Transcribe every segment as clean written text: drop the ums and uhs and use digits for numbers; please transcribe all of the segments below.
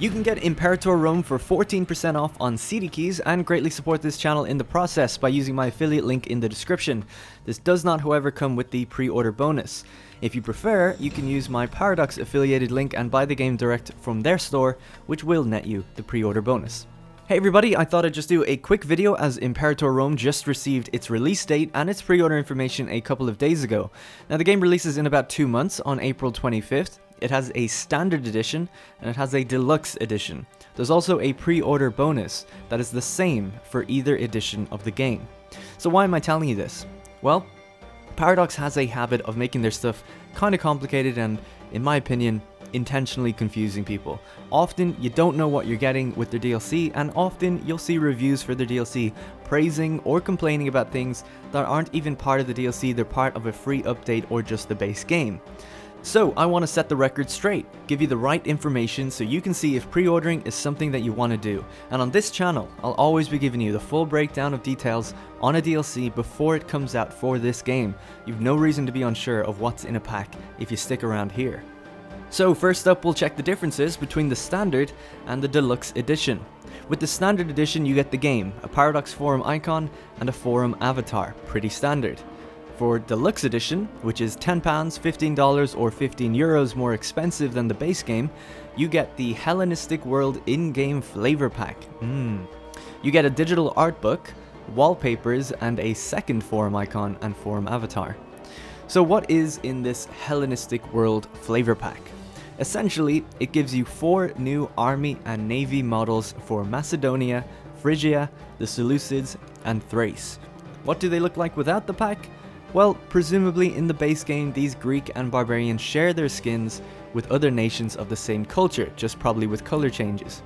You can get Imperator Rome for 14% off on CD keys and greatly support this channel in the process by using my affiliate link in the description. This does not, however, come with the pre-order bonus. If you prefer, you can use my Paradox affiliated link and buy the game direct from their store, which will net you the pre-order bonus. Hey everybody, I thought I'd just do a quick video as Imperator Rome just received its release date and its pre-order information a couple of days ago. Now the game releases in about 2 months on April 25th. It has a standard edition and it has a deluxe edition. There's also a pre-order bonus that is the same for either edition of the game. So why am I telling you this? Well, Paradox has a habit of making their stuff kind of complicated and, in my opinion, intentionally confusing people. Often you don't know what you're getting with their DLC, and often you'll see reviews for their DLC praising or complaining about things that aren't even part of the DLC, they're part of a free update or just the base game. So I want to set the record straight, give you the right information so you can see if pre-ordering is something that you want to do. And on this channel, I'll always be giving you the full breakdown of details on a DLC before it comes out for this game. You've no reason to be unsure of what's in a pack if you stick around here. So first up, we'll check the differences between the standard and the deluxe edition. With the standard edition, you get the game, a Paradox forum icon, and a forum avatar, pretty standard. For Deluxe Edition, which is £10, $15 or €15 more expensive than the base game, you get the Hellenistic World in-game flavor pack. You get a digital art book, wallpapers, and a second forum icon and forum avatar. So what is in this Hellenistic World flavor pack? Essentially, it gives you 4 new army and navy models for Macedonia, Phrygia, the Seleucids, and Thrace. What do they look like without the pack? Well, presumably in the base game, these Greek and barbarians share their skins with other nations of the same culture, just probably with color changes.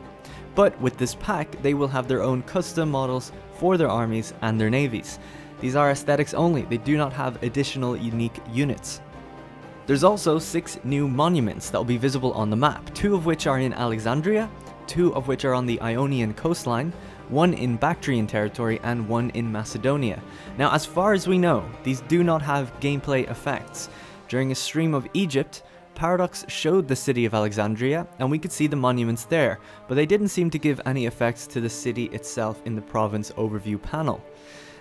But with this pack, they will have their own custom models for their armies and their navies. These are aesthetics only, they do not have additional unique units. There's also 6 new monuments that will be visible on the map, 2 of which are in Alexandria, 2 of which are on the Ionian coastline, 1 in Bactrian territory, and 1 in Macedonia. Now, as far as we know, these do not have gameplay effects. During a stream of Egypt, Paradox showed the city of Alexandria, and we could see the monuments there, but they didn't seem to give any effects to the city itself in the province overview panel.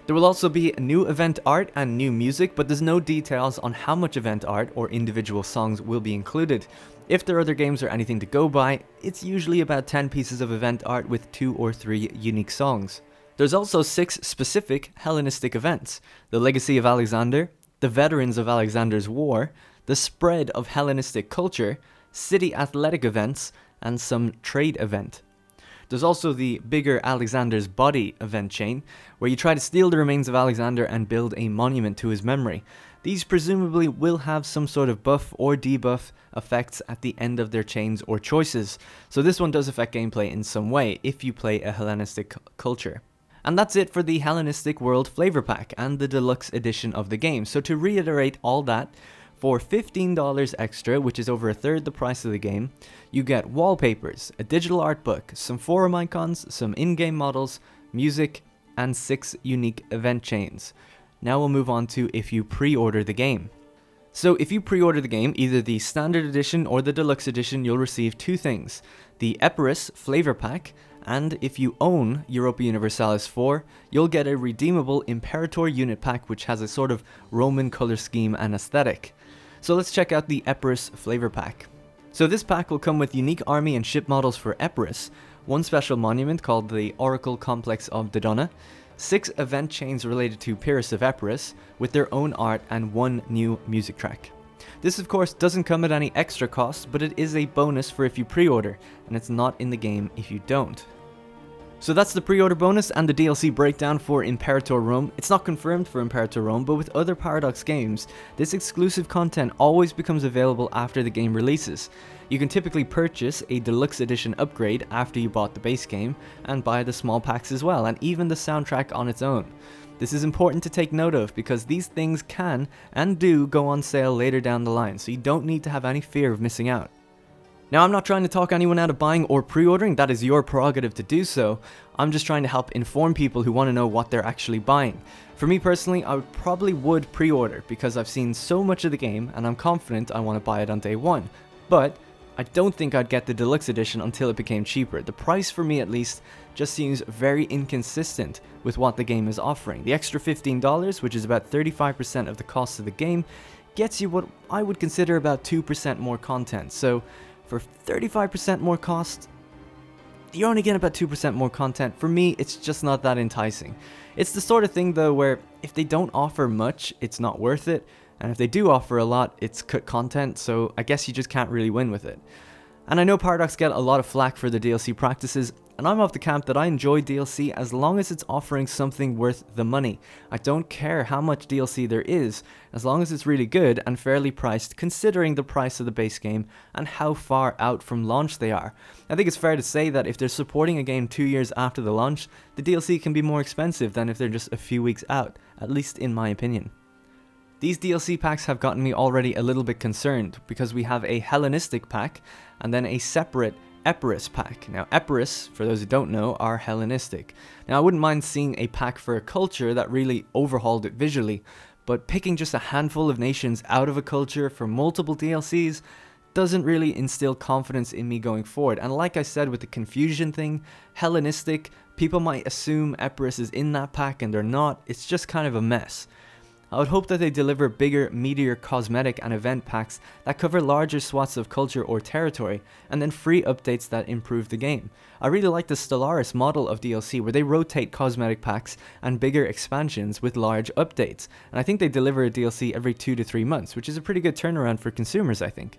There will also be new event art and new music, but there's no details on how much event art or individual songs will be included. If there are other games or anything to go by, it's usually about 10 pieces of event art with 2 or 3 unique songs. There's also 6 specific Hellenistic events: the Legacy of Alexander, the Veterans of Alexander's War, the Spread of Hellenistic Culture, City Athletic events, and some trade event. There's also the bigger Alexander's Body event chain, where you try to steal the remains of Alexander and build a monument to his memory. These presumably will have some sort of buff or debuff effects at the end of their chains or choices, so this one does affect gameplay in some way if you play a Hellenistic culture. And that's it for the Hellenistic World flavor pack and the deluxe edition of the game. So to reiterate all that, for $15 extra, which is over a third the price of the game, you get wallpapers, a digital art book, some forum icons, some in-game models, music, and 6 unique event chains. Now we'll move on to if you pre-order the game. So if you pre-order the game, either the standard edition or the deluxe edition, you'll receive 2 things: the Epis flavor pack, and if you own Europa Universalis 4, you'll get a redeemable Imperator unit pack which has a sort of Roman color scheme and aesthetic. So let's check out the Epis flavor pack. So this pack will come with unique army and ship models for Epis, 1 special monument called the Oracle Complex of Dodona, 6 event chains related to Pyrrhus of Epirus with their own art, and 1 new music track. This of course doesn't come at any extra cost, but it is a bonus for if you pre-order, and it's not in the game if you don't. So that's the pre-order bonus and the DLC breakdown for Imperator Rome. It's not confirmed for Imperator Rome, but with other Paradox games, this exclusive content always becomes available after the game releases. You can typically purchase a Deluxe Edition upgrade after you bought the base game, and buy the small packs as well, and even the soundtrack on its own. This is important to take note of because these things can and do go on sale later down the line, so you don't need to have any fear of missing out. Now, I'm not trying to talk anyone out of buying or pre-ordering, that is your prerogative to do so. I'm just trying to help inform people who want to know what they're actually buying. For me personally, I probably would pre-order because I've seen so much of the game and I'm confident I want to buy it on day one. But I don't think I'd get the Deluxe Edition until it became cheaper. The price, for me at least, just seems very inconsistent with what the game is offering. The extra $15, which is about 35% of the cost of the game, gets you what I would consider about 2% more content. So for 35% more cost, you're only getting about 2% more content. For me, it's just not that enticing. It's the sort of thing though where if they don't offer much, it's not worth it. And if they do offer a lot, it's cut content, so I guess you just can't really win with it. And I know Paradox get a lot of flack for the DLC practices, and I'm of the camp that I enjoy DLC as long as it's offering something worth the money. I don't care how much DLC there is, as long as it's really good and fairly priced considering the price of the base game and how far out from launch they are. I think it's fair to say that if they're supporting a game 2 years after the launch, the DLC can be more expensive than if they're just a few weeks out, at least in my opinion. These DLC packs have gotten me already a little bit concerned because we have a Hellenistic pack and then a separate Epis pack. Now Epis, for those who don't know, are Hellenistic. Now I wouldn't mind seeing a pack for a culture that really overhauled it visually, but picking just a handful of nations out of a culture for multiple DLCs doesn't really instill confidence in me going forward. And like I said with the confusion thing, Hellenistic, people might assume Epis is in that pack and they're not. It's just kind of a mess. I would hope that they deliver bigger, meatier cosmetic and event packs that cover larger swaths of culture or territory, and then free updates that improve the game. I really like the Stellaris model of DLC where they rotate cosmetic packs and bigger expansions with large updates, and I think they deliver a DLC every 2 to 3 months, which is a pretty good turnaround for consumers, I think.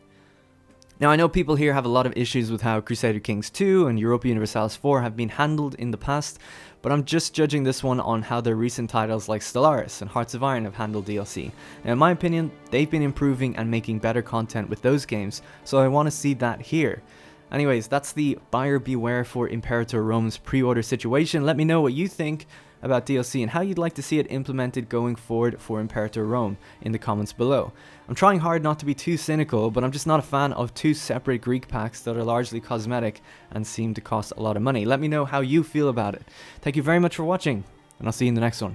Now I know people here have a lot of issues with how Crusader Kings 2 and Europa Universalis 4 have been handled in the past, but I'm just judging this one on how their recent titles like Stellaris and Hearts of Iron have handled DLC. Now in my opinion, they've been improving and making better content with those games, so I want to see that here. Anyways, that's the buyer beware for Imperator Rome's pre-order situation. Let me know what you think about DLC and how you'd like to see it implemented going forward for Imperator Rome in the comments below. I'm trying hard not to be too cynical, but I'm just not a fan of two separate Greek packs that are largely cosmetic and seem to cost a lot of money. Let me know how you feel about it. Thank you very much for watching, and I'll see you in the next one.